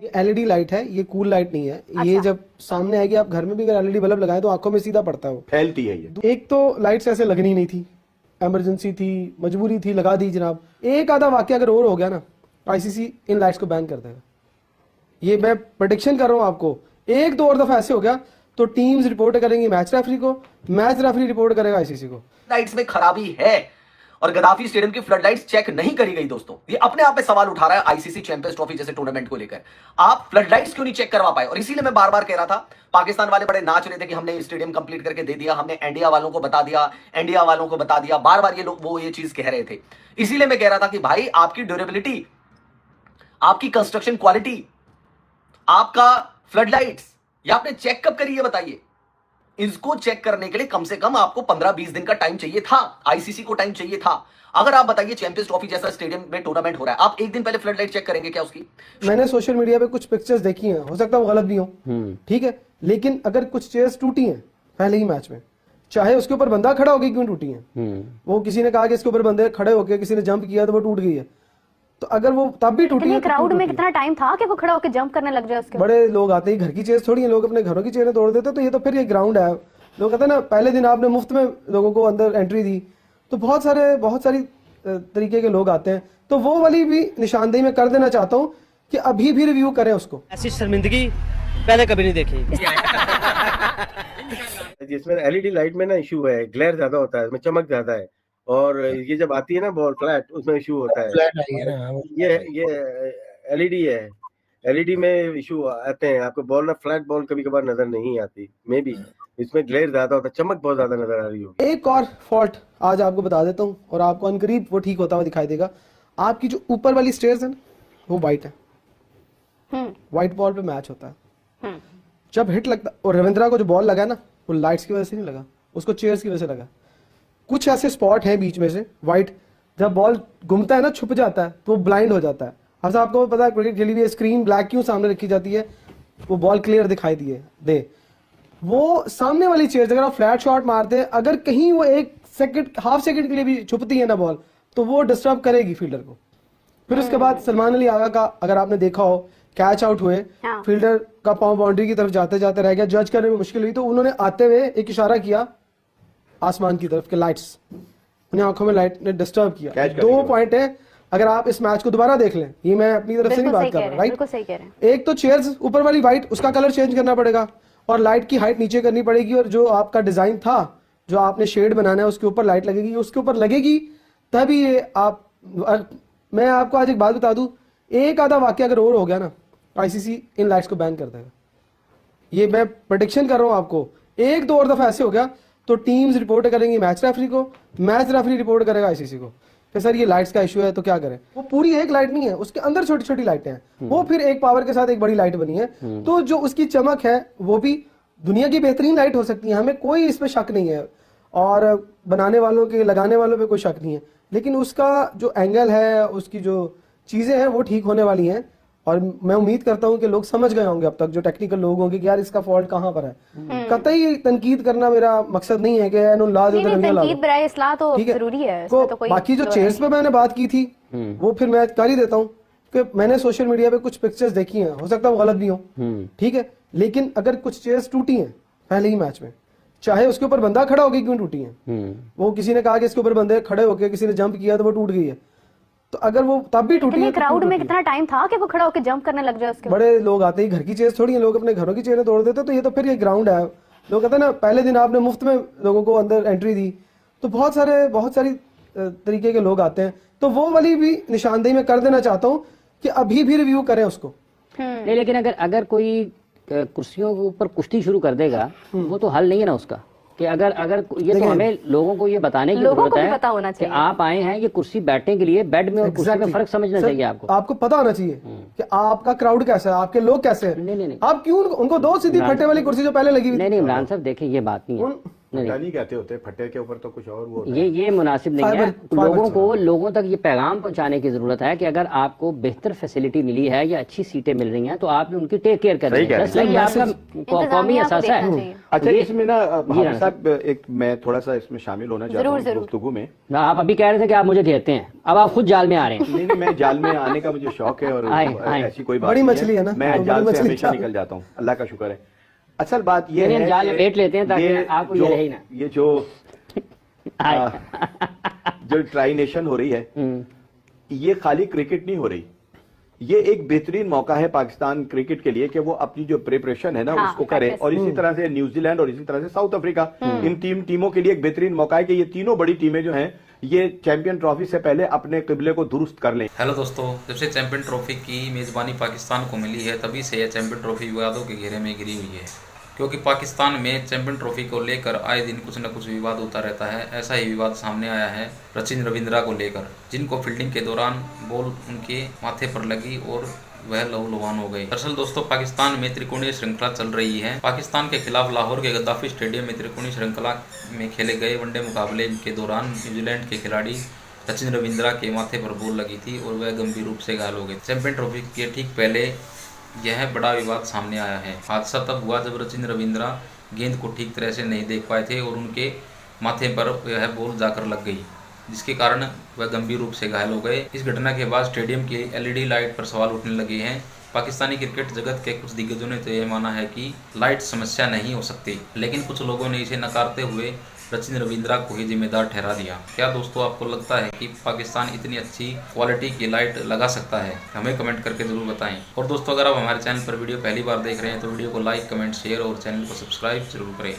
ये LED light है, ये कूल लाइट नहीं है। ये जब सामने आएगी, आप घर में भी अगर एलईडी बल्ब लगाए तो आंखों में सीधा पड़ता है, वो फैलती है ये। एक तो लाइट्स ऐसे लगनी नहीं थी, इमरजेंसी थी, मजबूरी थी, लगा दी जनाब। एक आधा वाकया अगर और हो गया ना, आईसीसी इन लाइट्स को बैन कर देगा। ये मैं प्रेडिक्शन कर रहा हूं आपको। एक दो और दफा ऐसे हो गया तो टीम्स रिपोर्ट करेंगी मैच रेफरी को, मैच रेफरी रिपोर्ट करेगा आईसीसी को। लाइट्स में खराबी है और गद्दाफी स्टेडियम की फ्लड लाइट्स चेक नहीं करी गई। दोस्तों, ये अपने आप में सवाल उठा रहा है आईसीसी चैंपियंस ट्रॉफी जैसे टूर्नामेंट को लेकर। आप फ्लड लाइट्स क्यों नहीं चेक करवा पाए? और इसीलिए मैं बार बार कह रहा था, पाकिस्तान वाले बड़े नाच रहे थे कि हमने स्टेडियम कंप्लीट करके दे दिया, हमने इंडिया वालों को बता दिया, इंडिया वालों को बता दिया। बार बार ये लोग वो ये चीज कह रहे थे। इसीलिए मैं कह रहा था कि भाई, आपकी ड्यूरेबिलिटी, आपकी कंस्ट्रक्शन क्वालिटी, आपका फ्लड लाइट्स, ये आपने चेक कब करी, ये बताइए। इसको चेक करने के लिए कम से कम आपको 15-20 दिन का टाइम चाहिए था, आईसीसी को टाइम चाहिए था। अगर आप बताइए, चैंपियंस ट्रॉफी जैसा स्टेडियम में टूर्नामेंट हो रहा है, आप एक दिन पहले फ्लड लाइट चेक करेंगे क्या उसकी? मैंने सोशल मीडिया पे कुछ पिक्चर्स देखी हैं, हो सकता है वो गलत भी हो, ठीक है, लेकिन अगर कुछ चेयर्स टूटी हैं पहले ही मैच में, चाहे उसके ऊपर बंदा खड़ा होकर क्यों टूटी है, वो किसी ने कहा कि इसके ऊपर बंदे खड़े होकर किसी ने जंप किया तो वो टूट गई है, तो अगर वो तब भी टूटी है, क्राउड में कितना टाइम था कि वो खड़ा होकर जंप करने लग जाए उसके? बड़े लोग आते हैं, घर की चेयर थोड़ी है, लोग अपने घरों की चेयरें तोड़ देते, तो ये तो फिर ये ग्राउंड है। लोग कहते हैं ना, पहले दिन आपने मुफ्त में लोगों को अंदर एंट्री दी, तो बहुत सारी तरीके के लोग आते हैं, तो वो वाली भी निशानदेही में कर देना चाहता हूँ कि अभी भी रिव्यू करें उसको। ऐसी शर्मिंदगी पहले कभी नहीं देखी। जिसमें एलईडी लाइट में ना इशू है, ग्लेयर ज्यादा होता है, इसमें चमक ज्यादा है, और ये जब आती है ना बॉल फ्लैट, उसमें इशू होता है। ये एलईडी है, एलईडी में इशू आते हैं। आपको बॉल ना, फ्लैट बॉल कभी कभार नजर नहीं आती, मे बी इसमें ग्लेयर ज्यादा होता है, चमक बहुत ज्यादा नजर आ रही होगी। एक और फॉल्ट आज आपको बता देता हूँ, और आपको अनकरीब वो ठीक होता हुआ दिखाई देगा। आपकी जो ऊपर वाली स्टेयर्स है ना, वो वाइट है, व्हाइट बॉल पे मैच होता है। जब हिट लगता, और रविंद्रा को जो बॉल लगा ना, वो लाइट्स की वजह से नहीं लगा, उसको चेयर्स की वजह से लगा। कुछ ऐसे स्पॉट हैं बीच में से व्हाइट, जब बॉल घूमता है ना, छुप जाता है, तो वो ब्लाइंड हो जाता है। अब आपको पता है क्रिकेट खेली हुई स्क्रीन ब्लैक क्यों सामने रखी जाती है? वो बॉल क्लियर दिखाई दे। वो सामने वाली चेयर, अगर आप फ्लैट शॉट मारते हैं, अगर कहीं वो एक सेकंड, हाफ सेकंड के लिए भी छुपती है ना बॉल, तो वो डिस्टर्ब करेगी फील्डर को। फिर उसके बाद सलमान अली आगा का अगर आपने देखा हो, कैच आउट हुए, फील्डर का पांव बाउंड्री की तरफ जाते जाते रह गया, जज करने में मुश्किल हुई, तो उन्होंने आते हुए एक इशारा किया आसमान की तरफ के लाइट्स, उन्हें आंखों में लाइट ने डिस्टर्ब किया। 2 पॉइंट है, अगर आप इस मैच को दोबारा देख लें, ये मैं अपनी तरफ से नहीं बात कर रहा, राइट? एक तो चेयर्स ऊपर वाली व्हाइट, उसका कलर चेंज करना पड़ेगा, और लाइट की हाइट नीचे करनी पड़ेगी, और जो आपका डिजाइन था, जो आपने शेड बनाना है, उसके ऊपर लाइट लगेगी, उसके ऊपर लगेगी तभी ये आप। मैं आपको आज एक बात बता दूं, एक आधा वाकया अगर और हो गया ना, आईसीसी इन लाइट्स को बैन कर देगा। ये मैं प्रेडिक्शन कर रहा हूं आपको। एक दो और दफा ऐसे हो गया तो टीम्स रिपोर्ट करेंगी मैच रेफरी को, मैच रेफरी रिपोर्ट करेगा आईसीसी को। फिर सर ये लाइट्स का इशू है तो क्या करें? वो पूरी एक लाइट नहीं है, उसके अंदर छोटी छोटी लाइटें हैं, वो फिर एक पावर के साथ एक बड़ी लाइट बनी है, तो जो उसकी चमक है वो भी दुनिया की बेहतरीन लाइट हो सकती है, हमें कोई इसमें शक नहीं है, और बनाने वालों के, लगाने वालों पे कोई शक नहीं है, लेकिन उसका जो एंगल है, उसकी जो चीजें हैं वो ठीक होने वाली हैं। और मैं उम्मीद करता हूं कि लोग समझ गए होंगे अब तक, जो टेक्निकल लोग होंगे, कि यार इसका फॉल्ट कहां पर है। कतई तनकीद करना मेरा मकसद नहीं है कि बाकी जो चेयर्स पे मैंने बात की थी, वो फिर मैं कर ही देता हूं कि मैंने सोशल मीडिया पे कुछ पिक्चर्स देखी हैं, हो सकता है वो गलत भी हो, ठीक है, लेकिन अगर कुछ चेयर्स टूटी हैं पहले ही मैच में, चाहे उसके ऊपर बंदा खड़ा होकर क्यों टूटी है, वो किसी ने कहा कि इसके ऊपर बंदे खड़े होकर किसी ने जंप किया तो वो टूट गई है, तो अगर वो तब भी टूटी है, क्राउड में कितना टाइम था कि वो खड़ा होकर जंप करने लग जाए उसके? बड़े लोग आते हैं, घर की चेयर थोड़ी है, लोग अपने घरों की चेयरें तोड़ देते, तो ये तो फिर ये ग्राउंड है। लोग कहते हैं ना, पहले दिन आपने मुफ्त में लोगों को अंदर एंट्री दी, तो बहुत सारी तरीके के लोग आते हैं, तो वो वाली भी निशानदेही में कर देना चाहता हूँ कि अभी भी रिव्यू करें उसको। नहीं, लेकिन अगर कोई कुर्सियों के ऊपर कुश्ती शुरू कर देगा, वो तो हल नहीं है ना उसका, कि अगर ये तो हमें लोगों को ये बताने की जरूरत है कि आप आए हैं ये कुर्सी बैठने के लिए, बेड में और कुर्सी में फर्क समझना चाहिए आपको पता होना चाहिए कि आपका क्राउड कैसा है, आपके लोग कैसे हैं। नहीं, आप क्यों उनको दो सीधी फट्टे वाली कुर्सी जो पहले लगी हुई? नहीं, इमरान साहब देखिए, ये बात नहीं है। फट्टा नहीं कहते होते, फट्टे के ऊपर तो कुछ और वो होता है। ये मुनासिब नहीं है। लोगों तक ये पैगाम पहुंचाने की जरूरत है कि अगर आपको बेहतर फैसिलिटी मिली है या अच्छी सीटें मिल रही हैं तो आपने उनकी टेक केयर करनी है। ये आपका कौमी असासा है। अच्छा, इसमें ना साहब एक मैं थोड़ा सा इसमें शामिल होना चाहता हूँ गुफ्तगू में। आप अभी कह रहे थे कि आप मुझे घेरते हैं, अब आप खुद जाल में आ रहे हैं। नहीं, मैं जाल में आने का मुझे शौक है और ऐसी कोई बात बड़ी मछली है ना, मैं जाल से हमेशा निकल जाता हूँ, अल्लाह का शुक्र है। असल बात ये है जाल में बैठ लेते हैं ताकि आपको ये रहे ना। ये जो ट्राई नेशन हो रही है, ये खाली क्रिकेट नहीं हो रही, ये एक बेहतरीन मौका है पाकिस्तान क्रिकेट के लिए कि वो अपनी जो प्रिपरेशन है ना उसको करे। और इसी तरह से न्यूजीलैंड और इसी तरह से साउथ अफ्रीका, इन टीमों के लिए एक बेहतरीन मौका है कि ये तीनों बड़ी टीमें जो हैं ये चैंपियन ट्रॉफी से पहले अपने किबले को दुरुस्त कर लें। हेलो दोस्तों, जब से चैंपियन ट्रॉफी की मेजबानी पाकिस्तान को मिली है तभी से यह चैंपियन ट्रॉफी विवादों के घेरे में घिरी हुई है, क्योंकि पाकिस्तान में चैंपियन ट्रॉफी को लेकर आए दिन कुछ न कुछ विवाद होता रहता है। ऐसा ही विवाद सामने आया है सचिन रविंद्रा को लेकर, जिनको फील्डिंग के दौरान बॉल उनके माथे पर लगी और वह लहूलुहान हो गए। दरअसल दोस्तों, पाकिस्तान में त्रिकोणीय श्रृंखला चल रही है। पाकिस्तान के खिलाफ लाहौर के गद्दाफी स्टेडियम में त्रिकोणीय श्रृंखला में खेले गए वनडे मुकाबले के दौरान न्यूजीलैंड के खिलाड़ी सचिन रविंद्रा के माथे पर बॉल लगी थी और वह गंभीर रूप से घायल हो गए। चैंपियन ट्रॉफी के ठीक पहले यह बड़ा विवाद सामने आया है। हादसा तब हुआ जब सचिन रविंद्रा गेंद को ठीक तरह से नहीं देख पाए थे और उनके माथे पर वह बॉल जाकर लग गई, जिसके कारण वह गंभीर रूप से घायल हो गए। इस घटना के बाद स्टेडियम की एलईडी लाइट पर सवाल उठने लगे हैं। पाकिस्तानी क्रिकेट जगत के कुछ दिग्गजों ने तो यह माना है कि लाइट समस्या नहीं हो सकती, लेकिन कुछ लोगों ने इसे नकारते हुए सचिन रविंद्रा को ही जिम्मेदार ठहरा दिया। क्या दोस्तों आपको लगता है कि पाकिस्तान इतनी अच्छी क्वालिटी की लाइट लगा सकता है? हमें कमेंट करके जरूर बताएं। और दोस्तों, अगर आप हमारे चैनल पर वीडियो पहली बार देख रहे हैं तो वीडियो को लाइक, कमेंट, शेयर और चैनल को सब्सक्राइब जरूर करें।